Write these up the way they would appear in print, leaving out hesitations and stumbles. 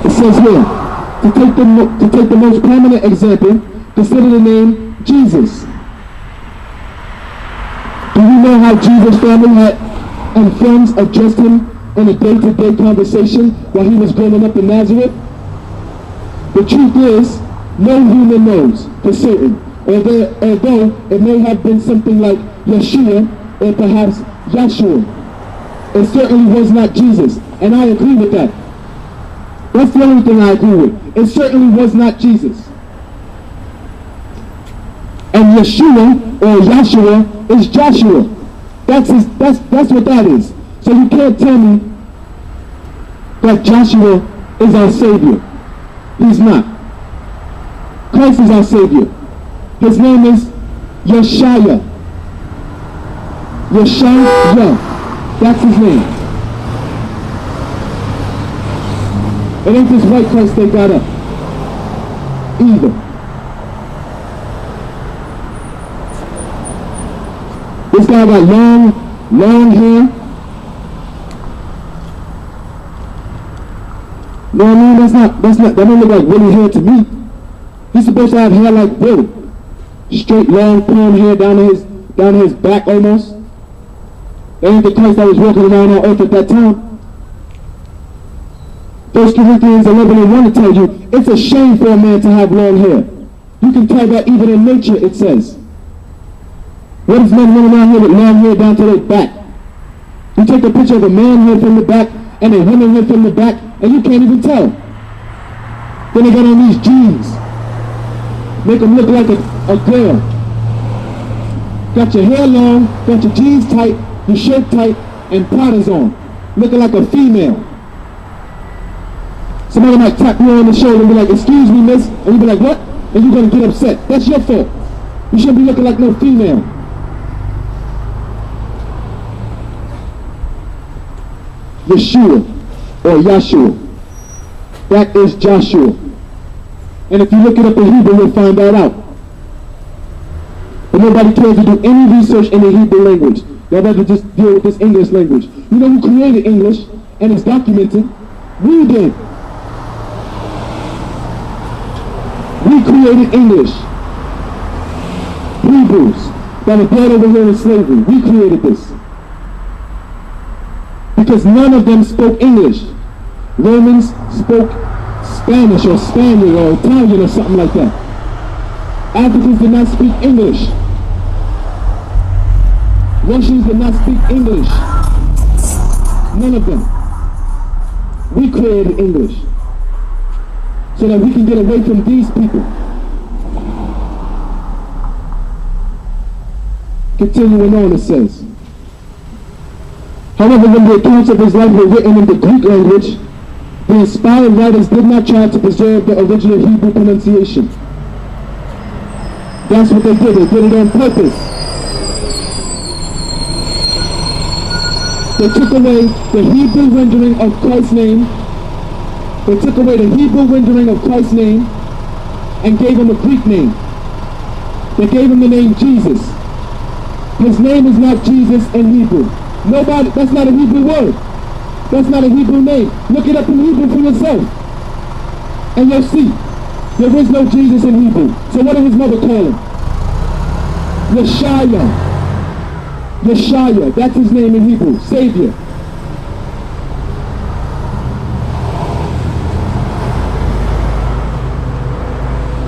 It says here, to take the most prominent example, consider the name Jesus. Do you know how Jesus' family and friends addressed him in a day-to-day conversation while he was growing up in Nazareth? The truth is, no human knows for certain, although it may have been something like Yeshua or perhaps Yahshua. It certainly was not Jesus, and I agree with that. That's the only thing I agree with. It certainly was not Jesus. And Yeshua or Yahshua is Joshua. That's what that is. So you can't tell me that Joshua is our Savior. He's not. Christ is our Savior. His name is Yeshaya. Yeshaya. That's his name. It ain't this white Christ they got up. Either. This guy got long hair. No, I mean, that don't look like Willie hair to me. He's supposed to have hair like Willie. Straight, long, perm hair down to his back almost. That ain't the Christ that was walking around on earth at that time. 1 Corinthians 11:1 to tell you, it's a shame for a man to have long hair. You can tell that even in nature, it says. What is men running around here with long hair down to their back? You take a picture of a man here from the back and a woman here from the back, and you can't even tell. Then they got on these jeans. Make them look like a girl. Got your hair long, got your jeans tight, your shirt tight, and Prada's on. Looking like a female. Somebody might tap you on the shoulder and be like, excuse me, miss, and you be like, what? And you're going to get upset. That's your fault. You shouldn't be looking like no female. Yeshua, or Yahshua. That is Joshua. And if you look it up in Hebrew, you'll find that out. But nobody cares to do any research in the Hebrew language. They'll rather just deal with this English language. You know who created English, and it's documented? We did. We created English. Hebrews that were brought over here in slavery. We created this. Because none of them spoke English. Romans spoke Spanish or Spaniard or Italian or something like that. Africans did not speak English. Russians did not speak English. None of them. We created English so that we can get away from these people. Continuing on, it says, however, when the accounts of his life were written in the Greek language, the inspired writers did not try to preserve the original Hebrew pronunciation. That's what they did. They did it on purpose. They took away the Hebrew rendering of Christ's name. They took away the Hebrew rendering of Christ's name and gave him a Greek name. They gave him the name Jesus. His name is not Jesus in Hebrew. Nobody, that's not a Hebrew word. That's not a Hebrew name. Look it up in Hebrew for yourself. And you'll see. There is no Jesus in Hebrew. So what did his mother call him? Yeshaya. Yeshaya. That's his name in Hebrew. Savior.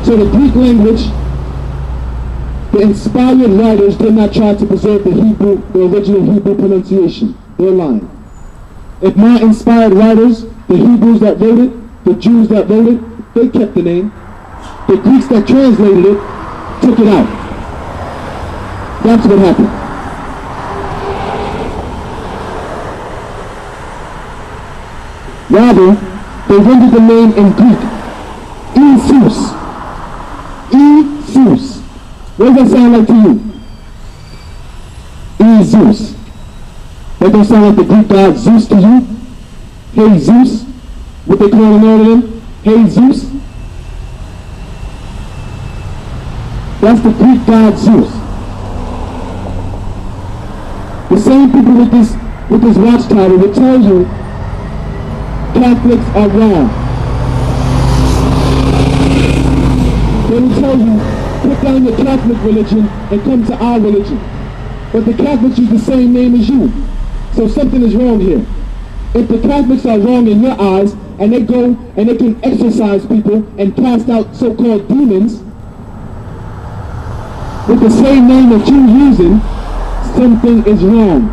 So the Greek language, the inspired writers did not try to preserve the original Hebrew pronunciation. They're lying. If my inspired writers, the Hebrews that wrote it, the Jews that wrote it, they kept the name. The Greeks that translated it took it out. That's what happened. Rather, they rendered the name in Greek, Jesus. Jesus. What does that sound like to you? Jesus. That don't sound like the Greek god Zeus to you? Hey Zeus? What they calling all of them? Hey Zeus? That's the Greek god Zeus. The same people with this watchtower will tell you Catholics are wrong. They will tell you, put down your Catholic religion and come to our religion. But the Catholics use the same name as you. So something is wrong here. If the Catholics are wrong in your eyes, and they go and they can exorcise people and cast out so-called demons with the same name that you're using, something is wrong.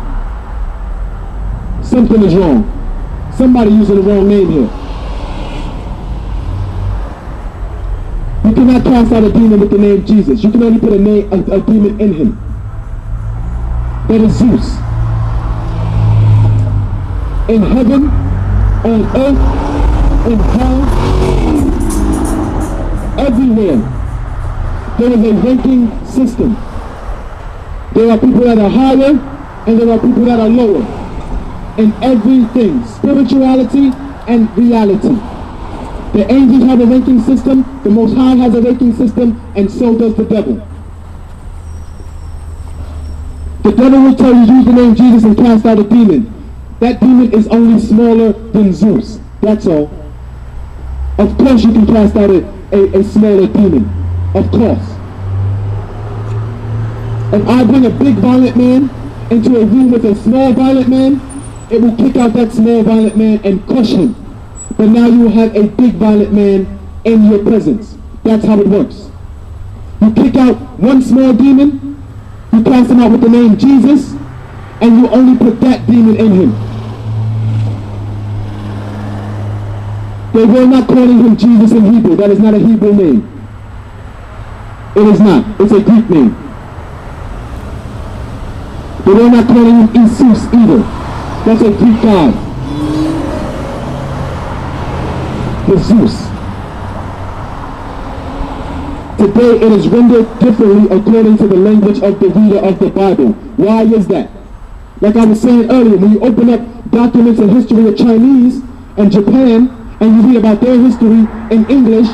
Something is wrong. Somebody using the wrong name here. You cannot cast out a demon with the name Jesus. You can only put a demon in him. That is Zeus. In heaven, on earth, in hell, everywhere, there is a ranking system. There are people that are higher, and there are people that are lower. In everything, spirituality and reality. The angels have a ranking system, the Most High has a ranking system, and so does the devil. The devil will tell you use the name Jesus and cast out a demon. That demon is only smaller than Zeus. That's all. Of course you can cast out a smaller demon. Of course. If I bring a big violent man into a room with a small violent man, it will kick out that small violent man and crush him. But now you will have a big violent man in your presence. That's how it works. You kick out one small demon, you cast him out with the name Jesus, and you only put that demon in him. They were not calling him Jesus in Hebrew. That is not a Hebrew name. It is not. It's a Greek name. They were not calling him Isus either. That's a Greek god. The Zeus. Today it is rendered differently according to the language of the reader of the Bible. Why is that? Like I was saying earlier, when you open up documents in history of Chinese and Japan, and you read about their history in English,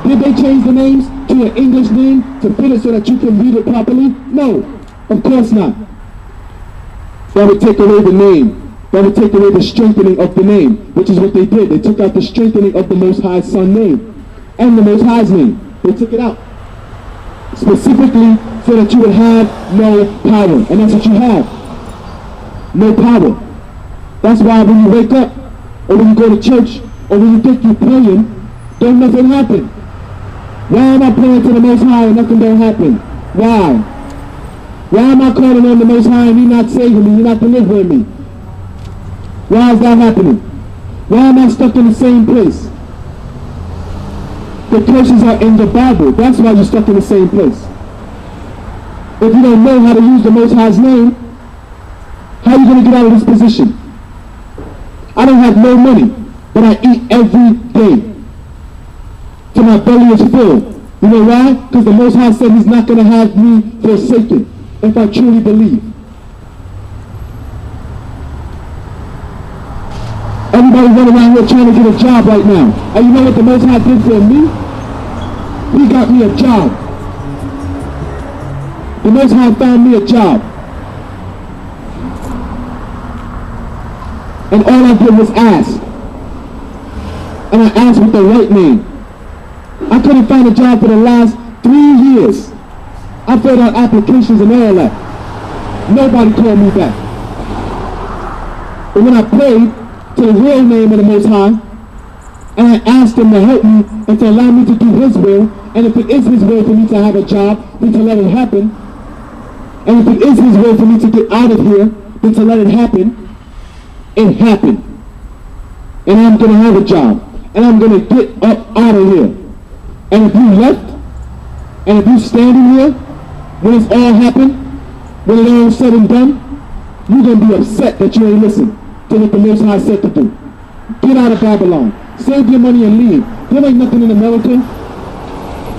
did they change the names to an English name to fit it so that you can read it properly? No, of course not. That would take away the name. That would take away the strengthening of the name, which is what they did. They took out the strengthening of the Most High's Son name and the Most High's name. They took it out. Specifically so that you would have no power. And that's what you have. No power. That's why when you wake up, or when you go to church, or when you think you're praying, don't nothing happen. Why am I praying to the Most High and nothing don't happen? Why? Why am I calling on the Most High and He's not saving me, He's not delivering me? Why is that happening? Why am I stuck in the same place? The curses are in the Bible. That's why you're stuck in the same place. If you don't know how to use the Most High's name, how are you going to get out of this position? I don't have no money, but I eat every day till my belly is full. You know why? Because the Most High said He's not going to have me forsaken if I truly believe. Everybody running around here trying to get a job right now. And you know what the Most High did for me? He got me a job. The Most High found me a job. And all I did was ask. And I asked with the right name. I couldn't find a job for the last 3 years. I filled out applications and all that. Nobody called me back. But when I prayed to the real name of the Most High, and I asked Him to help me and to allow me to do His will, and if it is His will for me to have a job, then to let it happen. And if it is His will for me to get out of here, then to let it happen. It happened. And I'm going to have a job. And I'm going to get up out of here. And if you left, and if you standing here, when it's all happened, when it's all said and done, you're going to be upset that you ain't listened to what the Most High said to do. Get out of Babylon. Save your money and leave. There ain't nothing in America